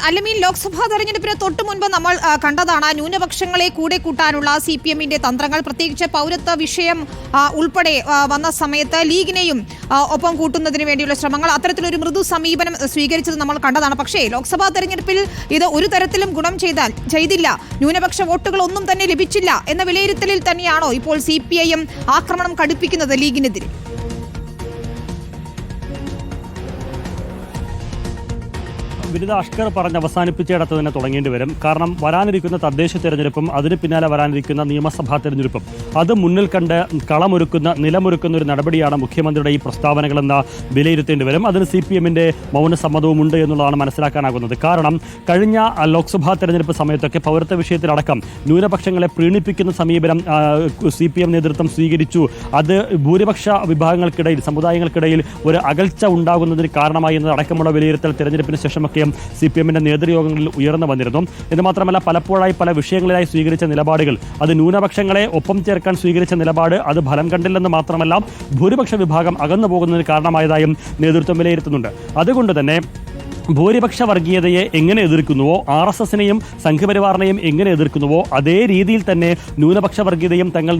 അല്ലമീൻ ലോക്സഭാ തെരഞ്ഞെടുപ്പിന് തൊട്ടു മുൻപ് നമ്മൾ കണ്ടതാണ് ന്യൂനപക്ഷങ്ങളെ കൂടെ കൂട്ടാനുള്ള CPM-ന്റെ തന്ത്രങ്ങൾ. പ്രത്യേകിച്ച് പൗരത്വ വിഷയം ഉൾപ്പെടെ വന്ന സമയത്ത് ലീഗിനെയും ഒപ്പം കൂട്ടുന്നതിന് വേണ്ടിയുള്ള ശ്രമങ്ങൾ, അത്തരത്തിലൊരു മൃദു സമീപനം സ്വീകരിച്ചത് നമ്മൾ കണ്ടതാണ്. പക്ഷേ ലോക്സഭാ തെരഞ്ഞെടുപ്പിൽ ഇത് ഒരു തരത്തിലും ഗുണം ചെയ്തില്ല, ന്യൂനപക്ഷ വോട്ടുകളൊന്നും തന്നെ ലഭിച്ചില്ല എന്ന വിലയിരുത്തലിൽ തന്നെയാണോ ഇപ്പോൾ CPIM ആക്രമണം കടുപ്പിക്കുന്നത് ലീഗിനെതിരെ? വിരുദ്ധ അഷ്കർ പറഞ്ഞ് അവസാനിപ്പിച്ചിടത്ത് തന്നെ തുടങ്ങേണ്ടി വരും. കാരണം വരാനിരിക്കുന്ന തദ്ദേശ തെരഞ്ഞെടുപ്പും അതിന് പിന്നാലെ വരാനിരിക്കുന്ന നിയമസഭാ തെരഞ്ഞെടുപ്പും അത് മുന്നിൽ കണ്ട് നിലമൊരുക്കുന്ന ഒരു നടപടിയാണ് മുഖ്യമന്ത്രിയുടെ ഈ പ്രസ്താവനകളെന്ന് വിലയിരുത്തേണ്ടി വരും. അതിന് CPM-ന്റെ മൗനസമ്മതവും ഉണ്ട് എന്നുള്ളതാണ് മനസ്സിലാക്കാനാകുന്നത്. കാരണം കഴിഞ്ഞ ലോക്സഭാ തെരഞ്ഞെടുപ്പ് സമയത്തൊക്കെ പൗരത്വ വിഷയത്തിലടക്കം ന്യൂനപക്ഷങ്ങളെ പ്രീണിപ്പിക്കുന്ന സമീപനം CPM നേതൃത്വം സ്വീകരിച്ചു. അത് ഭൂരിപക്ഷ വിഭാഗങ്ങൾക്കിടയിൽ, സമുദായങ്ങൾക്കിടയിൽ ഒരു അകൽച്ച ഉണ്ടാകുന്നതിന് കാരണമായി എന്നതടക്കമുള്ള വിലയിരുത്തൽ തെരഞ്ഞെടുപ്പിന് ശേഷമൊക്കെ CPM-ന്റെ നേതൃയോഗങ്ങളിൽ ഉയർന്നു വന്നിരുന്നു. എന്ന് മാത്രമല്ല, പലപ്പോഴായി പല വിഷയങ്ങളിലായി സ്വീകരിച്ച നിലപാടുകൾ, അത് ന്യൂനപക്ഷങ്ങളെ ഒപ്പം ചേർക്കാൻ സ്വീകരിച്ച നിലപാട് അത് ഫലം കണ്ടില്ലെന്ന് മാത്രമല്ല ഭൂരിപക്ഷ വിഭാഗം അകന്നു പോകുന്നതിന് കാരണമായതായും നേതൃത്വം വിലയിരുത്തുന്നുണ്ട്. അതുകൊണ്ട് തന്നെ ഭൂരിപക്ഷ വർഗീയതയെ എങ്ങനെ എതിർക്കുന്നുവോ, RSSനെയും സംഘപരിവാറിനെയും എങ്ങനെ എതിർക്കുന്നുവോ അതേ രീതിയിൽ തന്നെ ന്യൂനപക്ഷ വർഗീയതയും തങ്ങൾ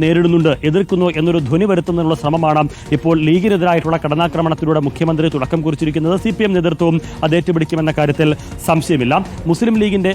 എതിർക്കുന്നു എന്നൊരു ധ്വനി വരുത്തുന്നതിനുള്ള ശ്രമമാണ് ഇപ്പോൾ ലീഗിനെതിരായിട്ടുള്ള കടന്നാക്രമണത്തിലൂടെ മുഖ്യമന്ത്രി തുടക്കം കുറിച്ചിരിക്കുന്നത്. CPM നേതൃത്വവും അത് ഏറ്റുപിടിക്കുമെന്ന കാര്യത്തിൽ സംശയമില്ല. മുസ്ലിം ലീഗിന്റെ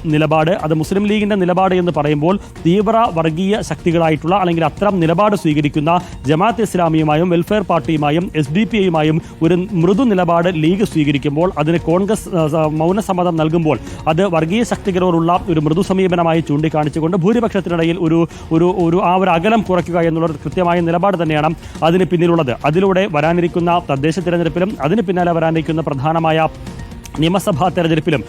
നിലപാട് എന്ന് പറയുമ്പോൾ തീവ്ര വർഗീയ ശക്തികളായിട്ടുള്ള അല്ലെങ്കിൽ അത്തരം നിലപാട് സ്വീകരിക്കുന്ന ജമാഅത്ത് ഇസ്ലാമിയുമായും വെൽഫെയർ പാർട്ടിയുമായും SDPയുമായും ഒരു മൃദു നിലപാട് ലീഗ് സ്വീകരിക്കുമ്പോൾ, അതിന് കോൺഗ്രസ് മൗനസമ്മതം നൽകുമ്പോൾ അത് വർഗീയ ശക്തികളോടുള്ള ഒരു മൃദു സമീപനമായി ചൂണ്ടിക്കാണിച്ചുകൊണ്ട് ഭൂരിപക്ഷത്തിനിടയിൽ ഒരു അകലം കുറയ്ക്കുക എന്നുള്ള കൃത്യമായ നിലപാട് തന്നെയാണ് അതിന് പിന്നിലുള്ളത്. അതിലൂടെ വരാനിരിക്കുന്ന തദ്ദേശ തിരഞ്ഞെടുപ്പിലും അതിന് പിന്നാലെ വരാനിരിക്കുന്ന പ്രധാനമായ നിയമസഭാ തെരഞ്ഞെടുപ്പിലും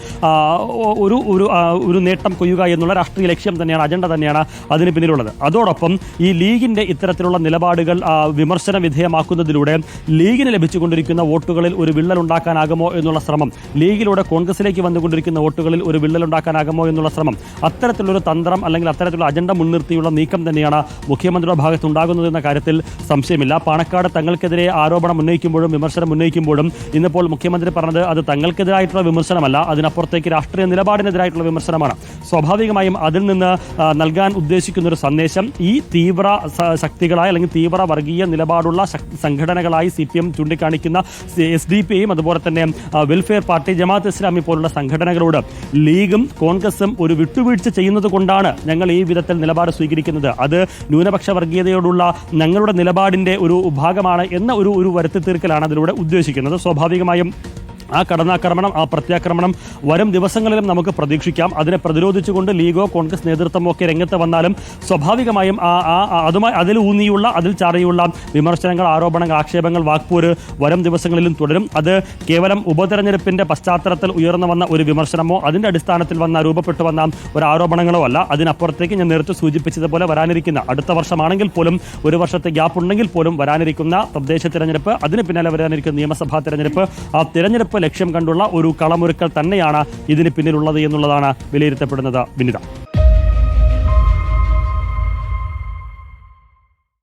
ഒരു നേട്ടം കൊയ്യുക എന്നുള്ള രാഷ്ട്രീയ ലക്ഷ്യം തന്നെയാണ്, അജണ്ട തന്നെയാണ് അതിന് പിന്നിലുള്ളത്. അതോടൊപ്പം ഈ ലീഗിന്റെ ഇത്തരത്തിലുള്ള നിലപാടുകൾ വിമർശന വിധേയമാക്കുന്നതിലൂടെ ലീഗിന് ലഭിച്ചുകൊണ്ടിരിക്കുന്ന വോട്ടുകളിൽ ഒരു വിള്ളലുണ്ടാക്കാനാകുമോ എന്നുള്ള ശ്രമം, ലീഗിലൂടെ കോൺഗ്രസിലേക്ക് വന്നുകൊണ്ടിരിക്കുന്ന വോട്ടുകളിൽ ഒരു വിള്ളലുണ്ടാക്കാനാകുമോ എന്നുള്ള ശ്രമം, അത്തരത്തിലൊരു തന്ത്രം അല്ലെങ്കിൽ അത്തരത്തിലുള്ള അജണ്ട മുൻനിർത്തിയുള്ള നീക്കം തന്നെയാണ് മുഖ്യമന്ത്രിയുടെ ഭാഗത്തുണ്ടാകുന്നതെന്ന കാര്യത്തിൽ സംശയമില്ല. പാണക്കാട് തങ്ങൾക്കെതിരെ ആരോപണം ഉന്നയിക്കുമ്പോഴും വിമർശനം ഉന്നയിക്കുമ്പോഴും ഇന്നിപ്പോൾ മുഖ്യമന്ത്രി പറഞ്ഞത് അത് തങ്ങൾക്കെതിരായിട്ടുള്ള വിമർശനമല്ല, അതിനപ്പുറത്തേക്ക് രാഷ്ട്രീയ നിലപാടിനെതിരായിട്ടുള്ള വിമർശനമാണ്. സ്വാഭാവികമായും അതിൽ നിന്ന് നൽകാൻ ഉദ്ദേശിക്കുന്ന ഒരു സന്ദേശം ഈ തീവ്ര ശക്തികളായ അല്ലെങ്കിൽ തീവ്ര വർഗീയ നിലപാടുള്ള സംഘടനകളായി CPM ചൂണ്ടിക്കാണിക്കുന്ന SDPയും അതുപോലെ തന്നെ വെൽഫെയർ പാർട്ടി, ജമാഅത്ത് ഇസ്ലാമി പോലുള്ള സംഘടനകളോട് ലീഗും കോൺഗ്രസും ഒരു വിട്ടുവീഴ്ച ചെയ്യുന്നത് കൊണ്ടാണ് ഞങ്ങൾ ഈ വിധത്തിൽ നിലപാട് സ്വീകരിക്കുന്നത്, അത് ന്യൂനപക്ഷ വർഗീയതയോടുള്ള ഞങ്ങളുടെ നിലപാടിന്റെ ഒരു ഭാഗമാണ് എന്ന ഒരു വരുത്തി തീർക്കലാണ് അതിലൂടെ ഉദ്ദേശിക്കുന്നത്. സ്വാഭാവികമായും ആ കടന്നാക്രമണം, ആ പ്രത്യാക്രമണം വരും ദിവസങ്ങളിലും നമുക്ക് പ്രതീക്ഷിക്കാം. അതിനെ പ്രതിരോധിച്ചുകൊണ്ട് ലീഗോ കോൺഗ്രസ് നേതൃത്വമോ ഒക്കെ രംഗത്ത് വന്നാലും സ്വാഭാവികമായും അതിൽ ചാറിയുള്ള വിമർശനങ്ങൾ, ആരോപണങ്ങൾ, ആക്ഷേപങ്ങൾ, വാക്പോര് വരും ദിവസങ്ങളിലും തുടരും. അത് കേവലം ഉപതെരഞ്ഞെടുപ്പിന്റെ പശ്ചാത്തലത്തിൽ ഉയർന്നു വന്ന ഒരു വിമർശനമോ അതിന്റെ അടിസ്ഥാനത്തിൽ രൂപപ്പെട്ടു വന്ന ഒരു ആരോപണങ്ങളോ അല്ല. അതിനപ്പുറത്തേക്ക് ഞാൻ നേരത്തെ സൂചിപ്പിച്ചതുപോലെ വരാനിരിക്കുന്ന അടുത്ത വർഷമാണെങ്കിൽ പോലും, ഒരു വർഷത്തെ ഗ്യാപ്പ് ഉണ്ടെങ്കിൽ പോലും വരാനിരിക്കുന്ന തദ്ദേശ തെരഞ്ഞെടുപ്പ്, അതിന് പിന്നാലെ വരാനിരിക്കുന്ന നിയമസഭാ തെരഞ്ഞെടുപ്പ്, ആ തെരഞ്ഞെടുപ്പ് ലക്ഷ്യം കണ്ടുള്ള ഒരു കളമൊരുക്കൽ തന്നെയാണ് ഇതിന് പിന്നിലുള്ളത് എന്നുള്ളതാണ് വിലയിരുത്തപ്പെടുന്നത്. വിനിത.